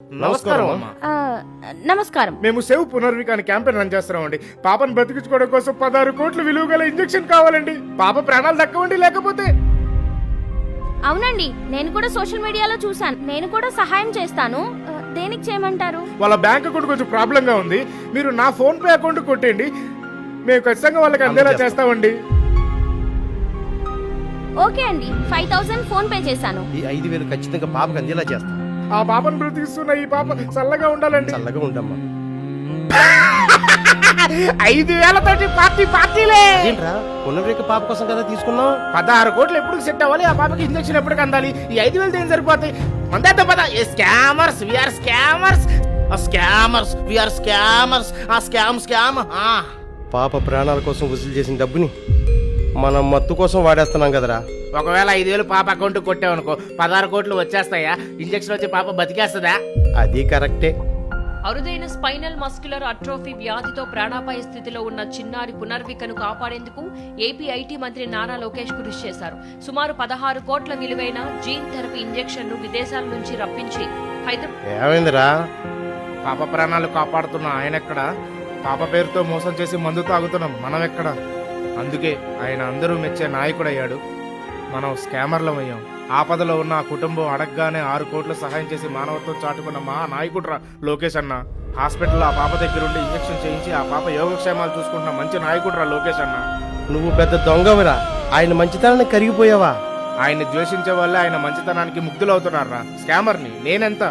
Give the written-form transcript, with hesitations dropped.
నమస్కారం అమ్మా. నమస్కారం. మేము సేవ్ పునర్విక అని క్యాంపెయిన్ రన్ చేస్తున్నామండి. పాపను బ్రతికించుకోవడం కోసం 16 కోట్ల విలువ గల ఇంజెక్షన్ కావాలండి. పాప ప్రాణాలు దక్కవండి లేకపోతే. అవునండి, నేను కూడా సోషల్ మీడియాలో చూసాను. నేను కూడా సహాయం చేస్తాను. దేనికి చేయమంటారు? వాళ్ళ బ్యాంక్ అకౌంట్ కొంచెం ప్రాబ్లం గా ఉంది. మీరు నా ఫోన్ పే అకౌంట్ కొట్టండి. మేము ఖచ్చితంగా వాళ్ళకి అందేలా చేస్తామండి. ఓకే అండి, 5000 ఫోన్ పే చేశాను. ఈ 5000 ఖచ్చితంగా పాపకు అందేలా చేస్తాం. ఆ పాపను బ్రతికిస్తున్న ఈ పాప చల్లగా ఉండాలండి. చల్లగా ఉండమ్మా. 5000 తోటి పార్టీలే. ఏంట్రా పునర్విక పాప కోసం కదా తీసుకున్నాం. 16 కోట్లు ఎప్పుడు సెట్ అవ్వాలి? ఆ పాపకి ఇంజెక్షన్ ఎప్పటికి అందాలి? ఈ 5000 ఏం సరిపోతాయి? అందేద్దాం పద. Scammers we are scammers, scammers we are scammers. ఆ స్కామ్ పాప ప్రాణాల కోసం వసూలు చేసిన డబ్బుని మనం మత్తు కోసం వాడేస్తున్నాం కదరా. ఒకవేళ 5000 పాప అకౌంట్ కొట్టావనుకో 16 కోట్లు వచ్చేస్తాయా? ఇంజెక్షన్ వచ్చి పాప బతికేస్తుందా? అది కరెక్టే. అరుదైన స్పైనల్ మస్క్యులర్ అట్రోఫీ వ్యాధితో ప్రాణాపాయ స్థితిలో ఉన్న చిన్నారి పునర్వికను కాపాడేందుకు ఏపీ ఐటీ మంత్రి నారా లోకేష్ కృషి చేశారు. సుమారు 16 కోట్ల విలువైన జీన్ థెరపీ ఇంజెక్షన్ ను విదేశాల నుంచి రప్పించి ఏమైందిరా? పాప ప్రాణాలు కాపాడుతున్న ఆయన ఎక్కడ? పాప పేరుతో మోసం చేసి మందు తాగుతున్నాం మనం ఎక్కడ? అందుకే ఆయన అందరూ మెచ్చే నాయకుడయ్యాడు. మనం స్కామర్లమయ్యాం. ఆపదలో ఉన్న ఆ కుటుంబం అడగగానే 6 కోట్ల సహాయం చేసి మానవత్వం చాటుకున్న మా నాయకుడు లోకేష్ అన్న. హాస్పిటల్లో ఆ పాప దగ్గరుండి ఇంజెక్షన్ చేయించి ఆ పాప యోగక్షేమాలు చూసుకుంటున్న మంచి నాయకుడు లోకేష్ అన్న. నువ్వు పెద్ద దొంగవిరా. ఆయన మంచితనాన్ని కరిగిపోయావా? ఆయన్ని ద్వేషించే వాళ్ళే ఆయన మంచితనానికి ముగ్ధులవుతున్నారా? స్కామర్ని నేనెంత?